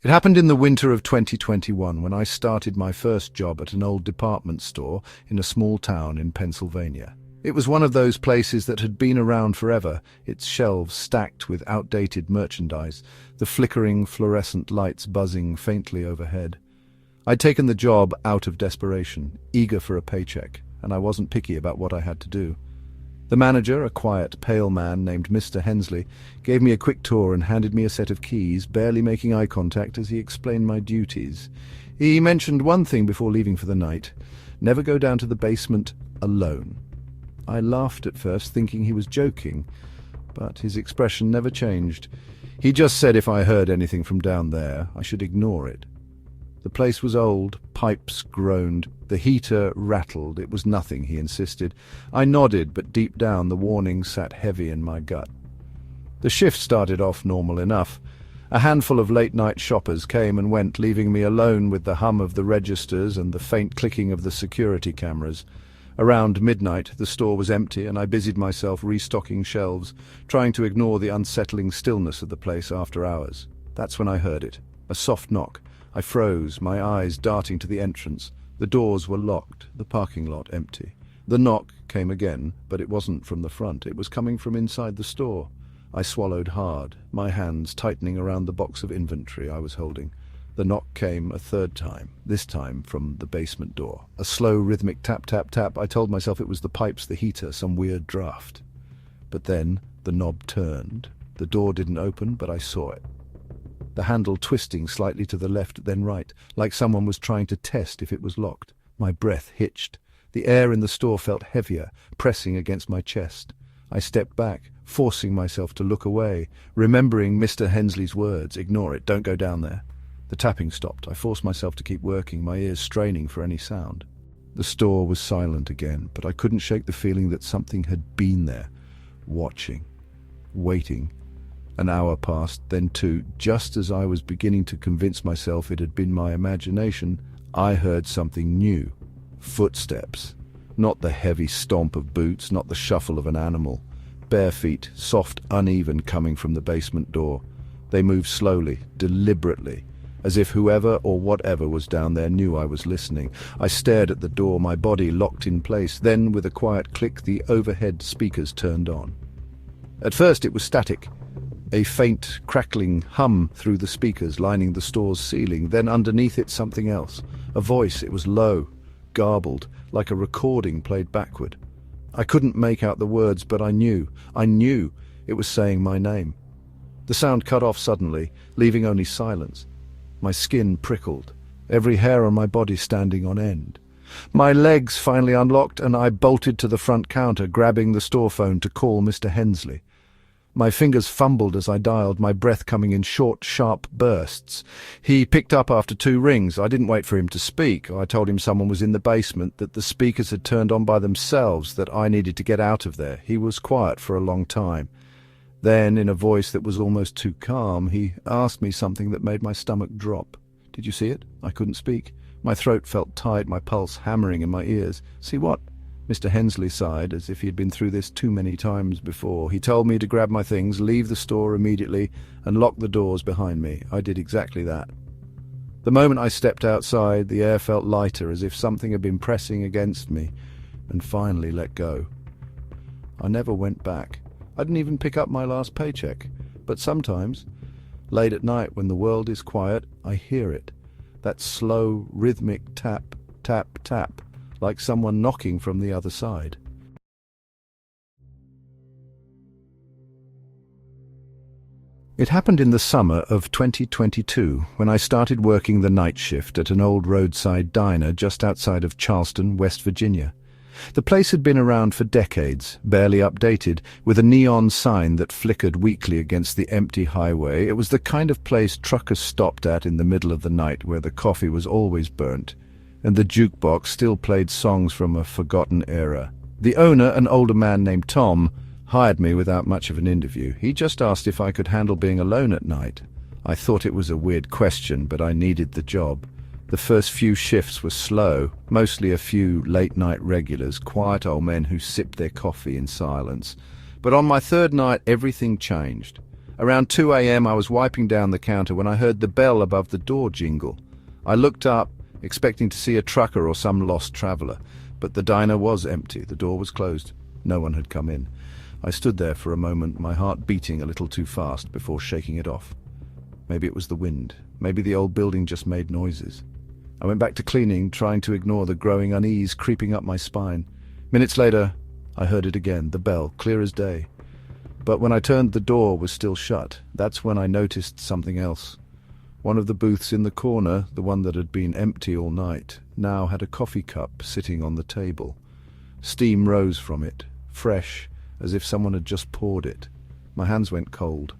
It happened in the winter of 2021 when I started my first job at an old department store in a small town in Pennsylvania. It was one of those places that had been around forever, its shelves stacked with outdated merchandise, the flickering fluorescent lights buzzing faintly overhead. I'd taken the job out of desperation, eager for a paycheck, and I wasn't picky about what I had to do. The manager, a quiet, pale man named Mr. Hensley, gave me a quick tour and handed me a set of keys, barely making eye contact as he explained my duties. He mentioned one thing before leaving for the night: never go down to the basement alone. I laughed at first, thinking he was joking, but his expression never changed. He just said if I heard anything from down there, I should ignore it. The place was old, pipes groaned, the heater rattled. It was nothing, he insisted. I nodded, but deep down the warning sat heavy in my gut. The shift started off normal enough. A handful of late-night shoppers came and went, leaving me alone with the hum of the registers and the faint clicking of the security cameras. Around midnight, the store was empty, and I busied myself restocking shelves, trying to ignore the unsettling stillness of the place after hours. That's when I heard it, a soft knock. I froze, my eyes darting to the entrance. The doors were locked, the parking lot empty. The knock came again, but it wasn't from the front. It was coming from inside the store. I swallowed hard, my hands tightening around the box of inventory I was holding. The knock came a third time, this time from the basement door. A slow, rhythmic tap, tap, tap. I told myself it was the pipes, the heater, some weird draft. But then the knob turned. The door didn't open, but I saw it. The handle twisting slightly to the left, then right, like someone was trying to test if it was locked. My breath hitched. The air in the store felt heavier, pressing against my chest. I stepped back, forcing myself to look away, remembering Mr. Hensley's words, "Ignore it, don't go down there." The tapping stopped. I forced myself to keep working, my ears straining for any sound. The store was silent again, but I couldn't shake the feeling that something had been there, watching, waiting. An hour passed, then two. Just as I was beginning to convince myself it had been my imagination, I heard something new. Footsteps. Not the heavy stomp of boots, not the shuffle of an animal. Bare feet, soft, uneven, coming from the basement door. They moved slowly, deliberately, as if whoever or whatever was down there knew I was listening. I stared at the door, my body locked in place. Then, with a quiet click, the overhead speakers turned on. At first it was static. A faint, crackling hum through the speakers lining the store's ceiling. Then underneath it something else. A voice. It was low, garbled, like a recording played backward. I couldn't make out the words, but I knew it was saying my name. The sound cut off suddenly, leaving only silence. My skin prickled, every hair on my body standing on end. My legs finally unlocked, and I bolted to the front counter, grabbing the store phone to call Mr. Hensley. My fingers fumbled as I dialed, my breath coming in short, sharp bursts. He picked up after 2 rings. I didn't wait for him to speak. I told him someone was in the basement, that the speakers had turned on by themselves, that I needed to get out of there. He was quiet for a long time. Then, in a voice that was almost too calm, he asked me something that made my stomach drop. "Did you see it?" I couldn't speak. My throat felt tight, my pulse hammering in my ears. "See what?" Mr. Hensley sighed, as if he had been through this too many times before. He told me to grab my things, leave the store immediately, and lock the doors behind me. I did exactly that. The moment I stepped outside, the air felt lighter, as if something had been pressing against me, and finally let go. I never went back. I didn't even pick up my last paycheck. But sometimes, late at night when the world is quiet, I hear it. That slow, rhythmic tap, tap, tap, like someone knocking from the other side. It happened in the summer of 2022, when I started working the night shift at an old roadside diner just outside of Charleston, West Virginia. The place had been around for decades, barely updated, with a neon sign that flickered weakly against the empty highway. It was the kind of place truckers stopped at in the middle of the night, where the coffee was always burnt, and the jukebox still played songs from a forgotten era. The owner, an older man named Tom, hired me without much of an interview. He just asked if I could handle being alone at night. I thought it was a weird question, but I needed the job. The first few shifts were slow, mostly a few late-night regulars, quiet old men who sipped their coffee in silence. But on my third night, everything changed. Around 2 a.m. I was wiping down the counter when I heard the bell above the door jingle. I looked up, expecting to see a trucker or some lost traveler, but the diner was empty. The door was closed. No one had come in. I stood there for a moment, my heart beating a little too fast before shaking it off. Maybe it was the wind. Maybe the old building just made noises. I went back to cleaning, trying to ignore the growing unease creeping up my spine. Minutes later, I heard it again, the bell, clear as day. But when I turned, the door was still shut. That's when I noticed something else. One of the booths in the corner, the one that had been empty all night, now had a coffee cup sitting on the table. Steam rose from it, fresh, as if someone had just poured it. My hands went cold.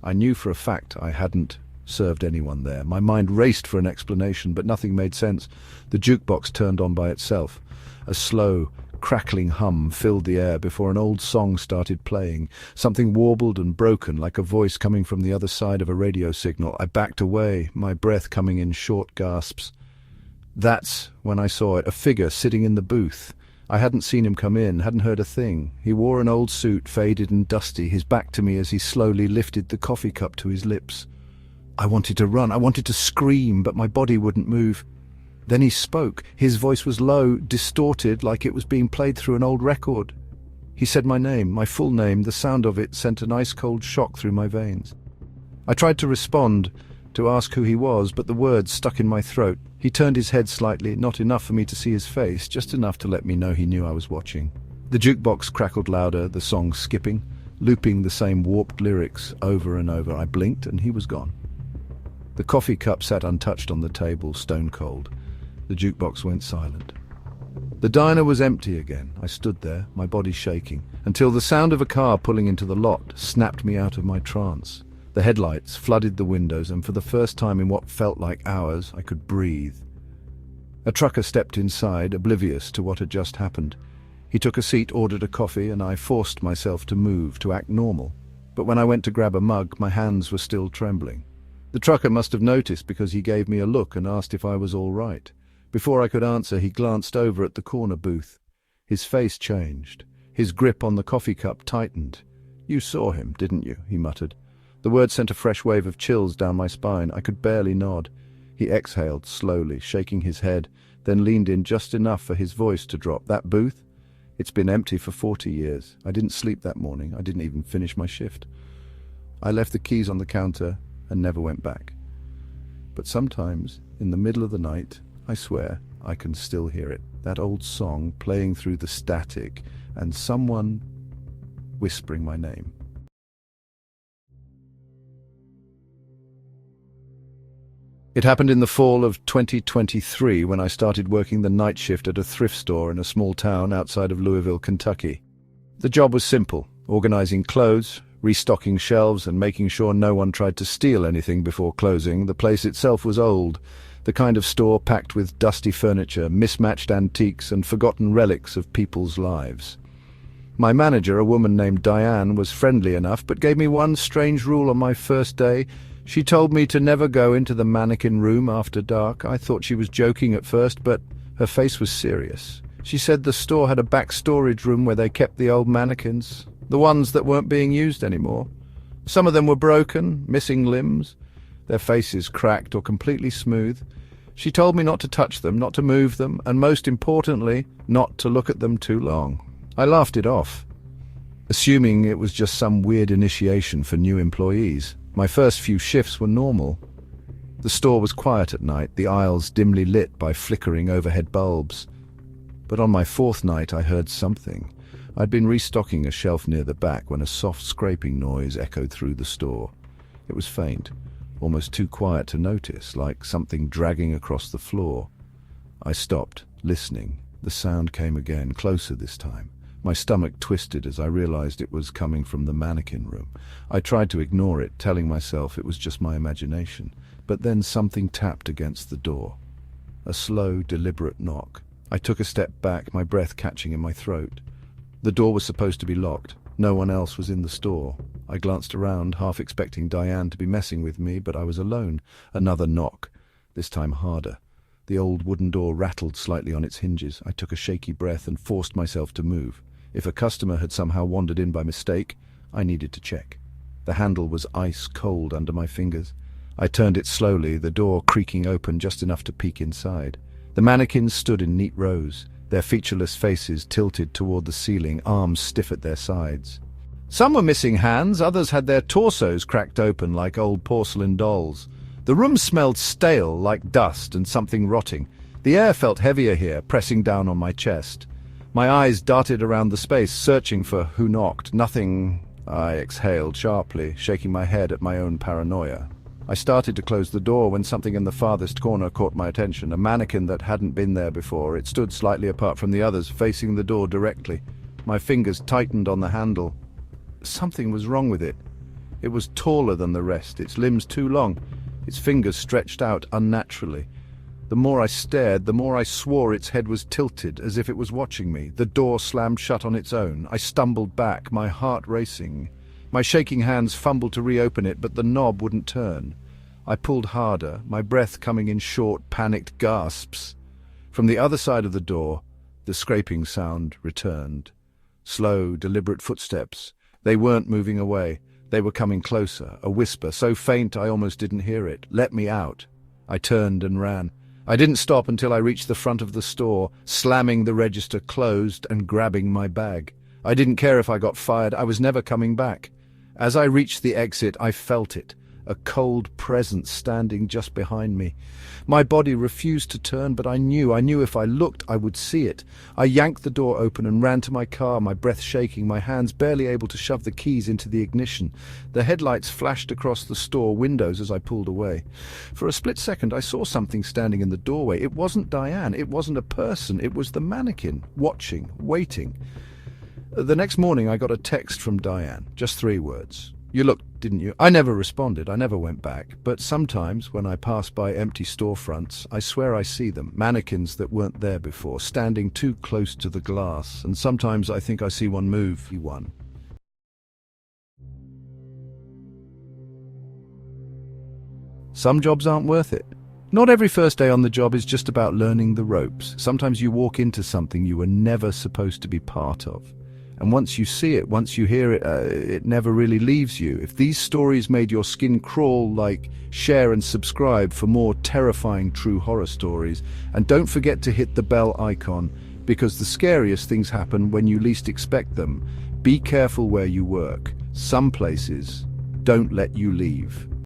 I knew for a fact I hadn't served anyone there. My mind raced for an explanation, but nothing made sense. The jukebox turned on by itself. A slow, crackling hum filled the air before an old song started playing. Something warbled and broken, like a voice coming from the other side of a radio signal. I backed away, my breath coming in short gasps. That's when I saw it, a figure sitting in the booth. I hadn't seen him come in, hadn't heard a thing. He wore an old suit, faded and dusty, his back to me as he slowly lifted the coffee cup to his lips. I wanted to run, I wanted to scream, but my body wouldn't move. Then he spoke. His voice was low, distorted, like it was being played through an old record. He said my name, my full name. The sound of it sent an ice-cold shock through my veins. I tried to respond, to ask who he was, but the words stuck in my throat. He turned his head slightly, not enough for me to see his face, just enough to let me know he knew I was watching. The jukebox crackled louder, the song skipping, looping the same warped lyrics over and over. I blinked and he was gone. The coffee cup sat untouched on the table, stone cold. The jukebox went silent. The diner was empty again. I stood there, my body shaking, until the sound of a car pulling into the lot snapped me out of my trance. The headlights flooded the windows, and for the first time in what felt like hours, I could breathe. A trucker stepped inside, oblivious to what had just happened. He took a seat, ordered a coffee, and I forced myself to move, to act normal. But when I went to grab a mug, my hands were still trembling. The trucker must have noticed because he gave me a look and asked if I was all right. Before I could answer, he glanced over at the corner booth. His face changed. His grip on the coffee cup tightened. "You saw him, didn't you?" he muttered. The word sent a fresh wave of chills down my spine. I could barely nod. He exhaled slowly, shaking his head, then leaned in just enough for his voice to drop. "That booth? It's been empty for 40 years. I didn't sleep that morning. I didn't even finish my shift. I left the keys on the counter and never went back. But sometimes, in the middle of the night, I swear, I can still hear it. That old song playing through the static and someone whispering my name." It happened in the fall of 2023 when I started working the night shift at a thrift store in a small town outside of Louisville, Kentucky. The job was simple: organizing clothes, restocking shelves, and making sure no one tried to steal anything before closing. The place itself was old, the kind of store packed with dusty furniture, mismatched antiques, and forgotten relics of people's lives. My manager, a woman named Diane, was friendly enough, but gave me one strange rule on my first day. She told me to never go into the mannequin room after dark. I thought she was joking at first, but her face was serious. She said the store had a back storage room where they kept the old mannequins, the ones that weren't being used anymore. Some of them were broken, missing limbs, their faces cracked or completely smooth. She told me not to touch them, not to move them, and most importantly, not to look at them too long. I laughed it off, assuming it was just some weird initiation for new employees. My first few shifts were normal. The store was quiet at night, the aisles dimly lit by flickering overhead bulbs. But on my fourth night I heard something. I'd been restocking a shelf near the back when a soft scraping noise echoed through the store. It was faint, almost too quiet to notice, like something dragging across the floor. I stopped, listening. The sound came again, closer this time. My stomach twisted as I realized it was coming from the mannequin room. I tried to ignore it, telling myself it was just my imagination. But then something tapped against the door. A slow, deliberate knock. I took a step back, my breath catching in my throat. The door was supposed to be locked. No one else was in the store. I glanced around, half expecting Diane to be messing with me, but I was alone. Another knock, this time harder. The old wooden door rattled slightly on its hinges. I took a shaky breath and forced myself to move. If a customer had somehow wandered in by mistake, I needed to check. The handle was ice cold under my fingers. I turned it slowly, the door creaking open just enough to peek inside. The mannequins stood in neat rows, their featureless faces tilted toward the ceiling, arms stiff at their sides. Some were missing hands, others had their torsos cracked open like old porcelain dolls. The room smelled stale, like dust and something rotting. The air felt heavier here, pressing down on my chest. My eyes darted around the space, searching for who knocked. Nothing. I exhaled sharply, shaking my head at my own paranoia. I started to close the door when something in the farthest corner caught my attention, a mannequin that hadn't been there before. It stood slightly apart from the others, facing the door directly. My fingers tightened on the handle. Something was wrong with it. It was taller than the rest, its limbs too long, its fingers stretched out unnaturally. The more I stared, the more I swore its head was tilted, as if it was watching me. The door slammed shut on its own. I stumbled back, my heart racing. My shaking hands fumbled to reopen it, but the knob wouldn't turn. I pulled harder, my breath coming in short, panicked gasps. From the other side of the door, the scraping sound returned. Slow, deliberate footsteps. They weren't moving away. They were coming closer, a whisper, so faint I almost didn't hear it. "Let me out." I turned and ran. I didn't stop until I reached the front of the store, slamming the register closed and grabbing my bag. I didn't care if I got fired, I was never coming back. As I reached the exit, I felt it, a cold presence standing just behind me. My body refused to turn, but I knew if I looked, I would see it. I yanked the door open and ran to my car, my breath shaking, my hands barely able to shove the keys into the ignition. The headlights flashed across the store windows as I pulled away. For a split second, I saw something standing in the doorway. It wasn't Diane, it wasn't a person, it was the mannequin, watching, waiting. The next morning, I got a text from Diane, just 3 words. "You looked, didn't you?" I never responded, I never went back. But sometimes, when I pass by empty storefronts, I swear I see them, mannequins that weren't there before, standing too close to the glass. And sometimes I think I see one move. One. Some jobs aren't worth it. Not every first day on the job is just about learning the ropes. Sometimes you walk into something you were never supposed to be part of. And once you see it, once you hear it, it never really leaves you. If these stories made your skin crawl, share and subscribe for more terrifying true horror stories. And don't forget to hit the bell icon, because the scariest things happen when you least expect them. Be careful where you work. Some places don't let you leave.